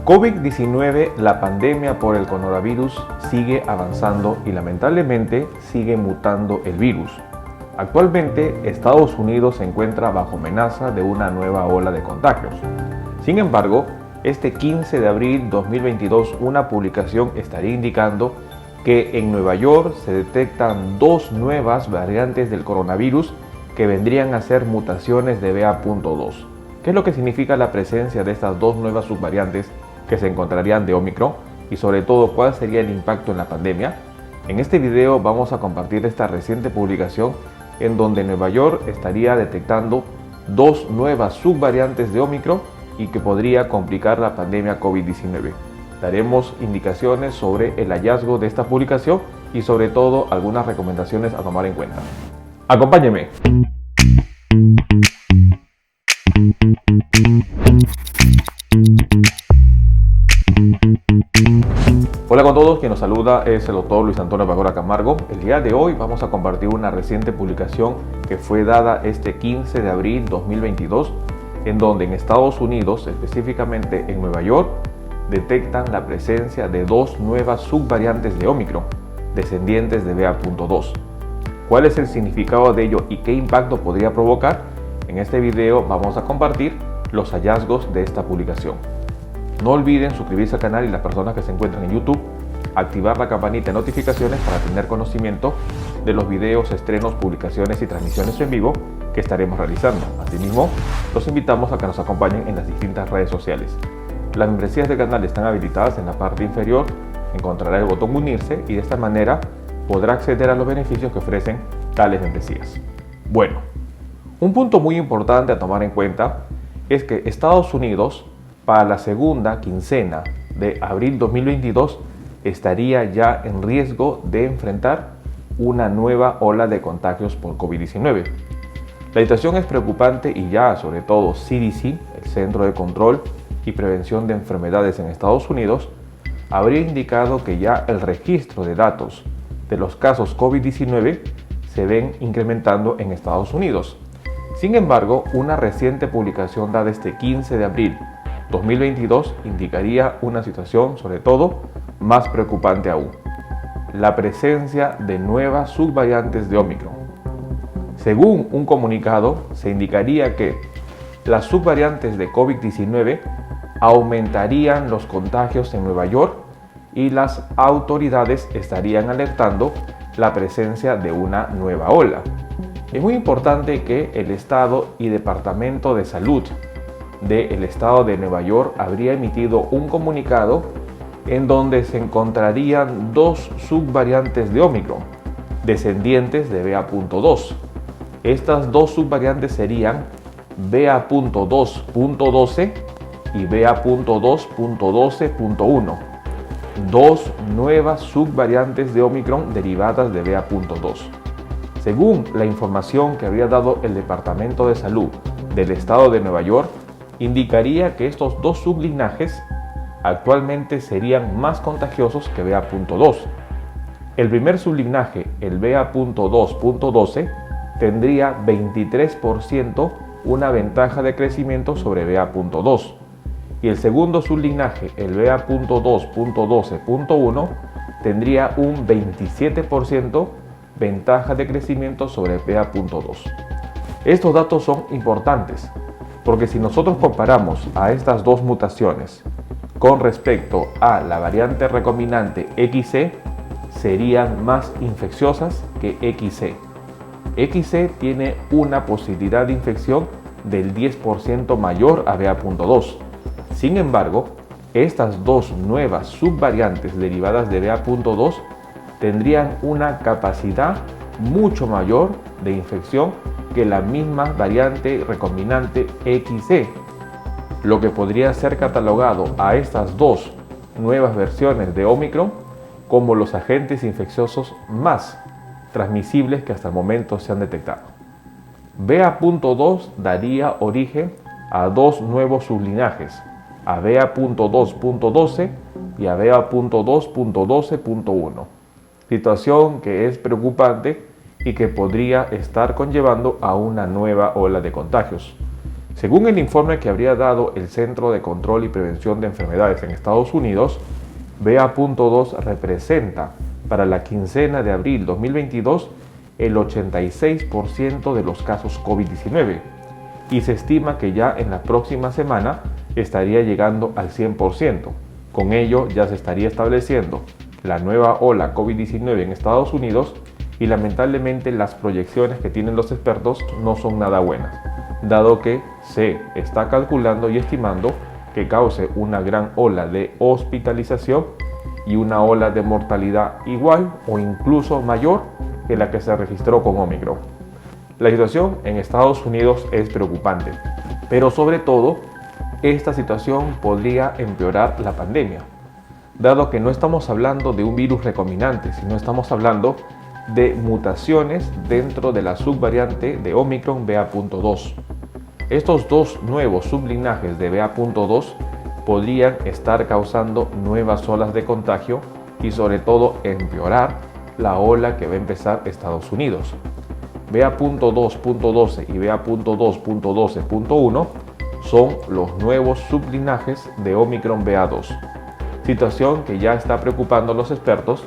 COVID-19, la pandemia por el coronavirus, sigue avanzando y lamentablemente sigue mutando el virus. Actualmente, Estados Unidos se encuentra bajo amenaza de una nueva ola de contagios. Sin embargo, este 15 de abril 2022, una publicación estaría indicando que en Nueva York se detectan dos nuevas variantes del coronavirus que vendrían a ser mutaciones de BA.2. ¿Qué es lo que significa la presencia de estas dos nuevas subvariantes que se encontrarían de Omicron? Y sobre todo, ¿cuál sería el impacto en la pandemia? En este video vamos a compartir esta reciente publicación en donde Nueva York estaría detectando dos nuevas subvariantes de Omicron y que podría complicar la pandemia COVID-19. Daremos indicaciones sobre el hallazgo de esta publicación y sobre todo algunas recomendaciones a tomar en cuenta. ¡Acompáñeme! Hola con todos, quien nos saluda es el doctor Luis Antonio Pagora Camargo. El día de hoy vamos a compartir una reciente publicación que fue dada este 15 de abril 2022, en donde en Estados Unidos, específicamente en Nueva York, detectan la presencia de dos nuevas subvariantes de Omicron, descendientes de BA.2. ¿Cuál es el significado de ello y qué impacto podría provocar? En este video vamos a compartir los hallazgos de esta publicación. No olviden suscribirse al canal y las personas que se encuentran en YouTube, activar la campanita de notificaciones para tener conocimiento de los videos, estrenos, publicaciones y transmisiones en vivo que estaremos realizando. Asimismo, los invitamos a que nos acompañen en las distintas redes sociales. Las membresías del canal están habilitadas en la parte inferior, encontrará el botón unirse y de esta manera podrá acceder a los beneficios que ofrecen tales membresías. Bueno, un punto muy importante a tomar en cuenta es que Estados Unidos, para la segunda quincena de abril 2022, estaría ya en riesgo de enfrentar una nueva ola de contagios por COVID-19. La situación es preocupante y ya, sobre todo, CDC, el Centro de Control y Prevención de Enfermedades en Estados Unidos, habría indicado que ya el registro de datos de los casos COVID-19 se ven incrementando en Estados Unidos. Sin embargo, una reciente publicación dada este 15 de abril 2022 indicaría una situación, sobre todo, más preocupante aún: la presencia de nuevas subvariantes de Omicron. Según un comunicado, se indicaría que las subvariantes de COVID-19 aumentarían los contagios en Nueva York y las autoridades estarían alertando la presencia de una nueva ola. Es muy importante que el Estado y Departamento de Salud del Estado de Nueva York habría emitido un comunicado en donde se encontrarían dos subvariantes de Omicron, descendientes de BA.2. Estas dos subvariantes serían BA.2.12 y BA.2.12.1, dos nuevas subvariantes de Omicron derivadas de BA.2. Según la información que había dado el Departamento de Salud del Estado de Nueva York, indicaría que estos dos sublinajes actualmente serían más contagiosos que BA.2. El primer sublinaje, el BA.2.12, tendría 23% una ventaja de crecimiento sobre BA.2 y el segundo sublinaje, el BA.2.12.1, tendría un 27% ventaja de crecimiento sobre BA.2. Estos datos son importantes porque si nosotros comparamos a estas dos mutaciones con respecto a la variante recombinante XC, serían más infecciosas que XC. XC tiene una posibilidad de infección del 10% mayor a BA.2. Sin embargo, estas dos nuevas subvariantes derivadas de BA.2 tendrían una capacidad mucho mayor de infección que la misma variante recombinante XC, lo que podría ser catalogado a estas dos nuevas versiones de Omicron como los agentes infecciosos más transmisibles que hasta el momento se han detectado. BA.2 daría origen a dos nuevos sublinajes, a BA.2.12 y a BA.2.12.1, situación que es preocupante y que podría estar conllevando a una nueva ola de contagios. Según el informe que habría dado el Centro de Control y Prevención de Enfermedades en Estados Unidos, BA.2 representa para la quincena de abril 2022 el 86% de los casos COVID-19 y se estima que ya en la próxima semana estaría llegando al 100%. Con ello ya se estaría estableciendo la nueva ola COVID-19 en Estados Unidos y lamentablemente las proyecciones que tienen los expertos no son nada buenas, dado que se está calculando y estimando que cause una gran ola de hospitalización y una ola de mortalidad igual o incluso mayor que la que se registró con Omicron. La situación en Estados Unidos es preocupante, pero sobre todo, esta situación podría empeorar la pandemia, dado que no estamos hablando de un virus recombinante, sino estamos hablando de mutaciones dentro de la subvariante de Omicron BA.2. Estos dos nuevos sublinajes de BA.2 podrían estar causando nuevas olas de contagio y sobre todo empeorar la ola que va a empezar Estados Unidos. BA.2.12 y BA.2.12.1 son los nuevos sublinajes de Omicron BA.2, situación que ya está preocupando a los expertos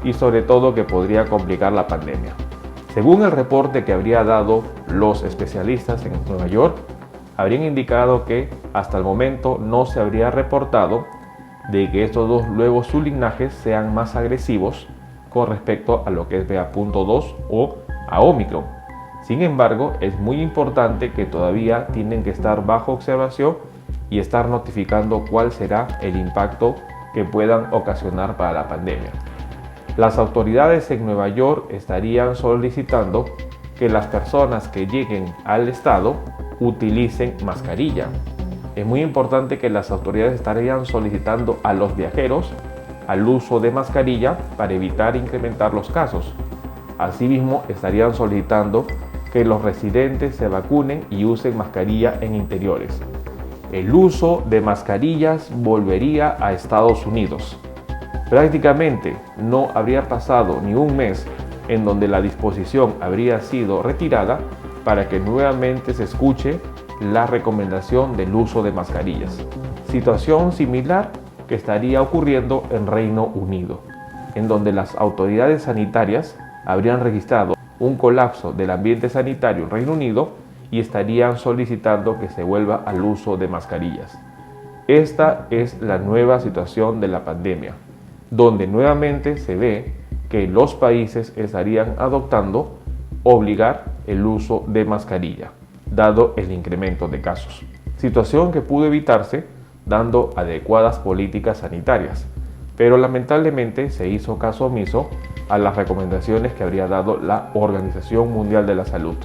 y sobre todo que podría complicar la pandemia. Según el reporte que habría dado los especialistas en Nueva York, habrían indicado que hasta el momento no se habría reportado de que estos dos nuevos sublinajes sean más agresivos con respecto a lo que es BA.2 o a Omicron. Sin embargo, es muy importante que todavía tienen que estar bajo observación y estar notificando cuál será el impacto que puedan ocasionar para la pandemia. Las autoridades en Nueva York estarían solicitando que las personas que lleguen al estado utilicen mascarilla. Es muy importante que las autoridades estarían solicitando a los viajeros al uso de mascarilla para evitar incrementar los casos. Asimismo, estarían solicitando que los residentes se vacunen y usen mascarilla en interiores. El uso de mascarillas volvería a Estados Unidos. Prácticamente no habría pasado ni un mes en donde la disposición habría sido retirada para que nuevamente se escuche la recomendación del uso de mascarillas. Situación similar que estaría ocurriendo en Reino Unido, en donde las autoridades sanitarias habrían registrado un colapso del ambiente sanitario en Reino Unido y estarían solicitando que se vuelva al uso de mascarillas. Esta es la nueva situación de la pandemia, donde nuevamente se ve que los países estarían adoptando obligar el uso de mascarilla, dado el incremento de casos. Situación que pudo evitarse dando adecuadas políticas sanitarias, pero lamentablemente se hizo caso omiso a las recomendaciones que habría dado la Organización Mundial de la Salud.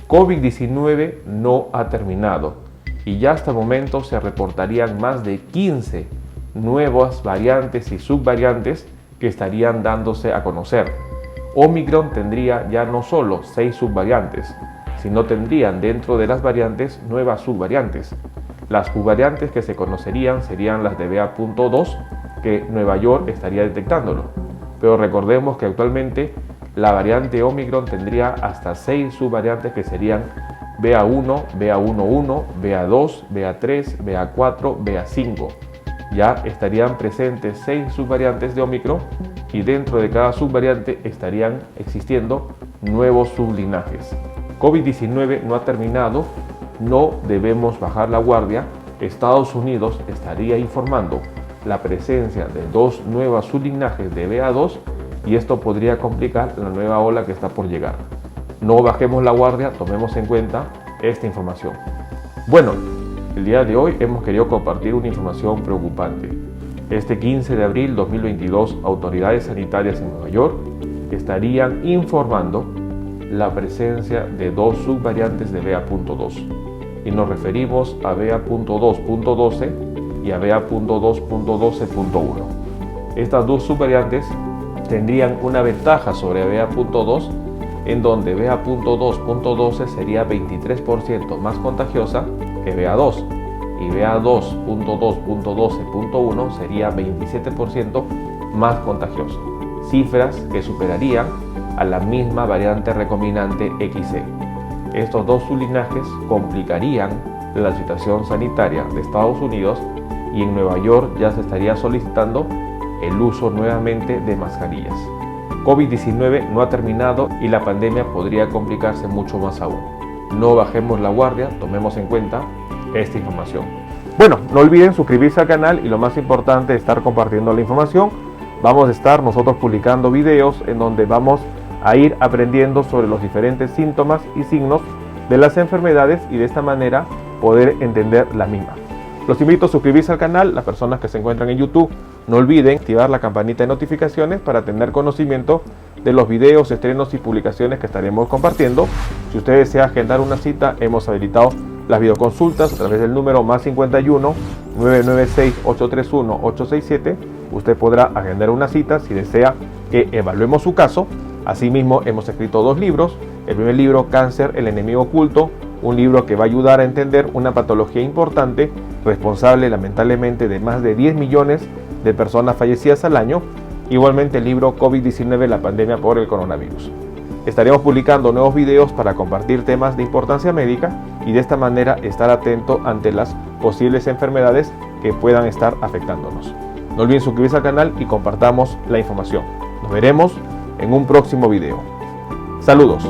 COVID-19 no ha terminado y ya hasta el momento se reportarían más de 15 nuevas variantes y subvariantes que estarían dándose a conocer. Omicron tendría ya no solo 6 subvariantes, sino tendrían dentro de las variantes nuevas subvariantes. Las subvariantes que se conocerían serían las de BA.2, que Nueva York estaría detectándolo. Pero recordemos que actualmente la variante Omicron tendría hasta 6 subvariantes que serían BA1, BA11, BA2, BA3, BA4, BA5. Ya estarían presentes 6 subvariantes de Omicron y dentro de cada subvariante estarían existiendo nuevos sublinajes. COVID-19 no ha terminado, no debemos bajar la guardia. Estados Unidos estaría informando la presencia de 2 nuevos sublinajes de BA2 y esto podría complicar la nueva ola que está por llegar. No bajemos la guardia, tomemos en cuenta esta información. Bueno, el día de hoy hemos querido compartir una información preocupante. Este 15 de abril 2022, autoridades sanitarias en Nueva York estarían informando la presencia de 2 subvariantes de BA.2 y nos referimos a BA.2.12 y a BA.2.12.1. Estas 2 subvariantes tendrían una ventaja sobre BA.2 en donde BA.2.12 sería 23% más contagiosa que BA2 y BA2.2.12.1 sería 27% más contagioso, cifras que superarían a la misma variante recombinante XE. Estos 2 sublinajes complicarían la situación sanitaria de Estados Unidos y en Nueva York ya se estaría solicitando el uso nuevamente de mascarillas. COVID-19 no ha terminado y la pandemia podría complicarse mucho más aún. No bajemos la guardia, tomemos en cuenta esta información. Bueno, no olviden suscribirse al canal y lo más importante, estar compartiendo la información. Vamos a estar nosotros publicando videos en donde vamos a ir aprendiendo sobre los diferentes síntomas y signos de las enfermedades y de esta manera poder entender las mismas. Los invito a suscribirse al canal. Las personas que se encuentran en YouTube, no olviden activar la campanita de notificaciones para tener conocimiento de los videos, estrenos y publicaciones que estaremos compartiendo. Si usted desea agendar una cita, hemos habilitado las videoconsultas a través del número +51 996 831 867. Usted podrá agendar una cita si desea que evaluemos su caso. Asimismo, hemos escrito 2 libros. El primer libro, Cáncer, el enemigo oculto, un libro que va a ayudar a entender una patología importante, responsable lamentablemente de más de 10 millones de personas fallecidas al año. Igualmente el libro COVID-19, la pandemia por el coronavirus. Estaremos publicando nuevos videos para compartir temas de importancia médica y de esta manera estar atento ante las posibles enfermedades que puedan estar afectándonos. No olviden suscribirse al canal y compartamos la información. Nos veremos en un próximo video. Saludos.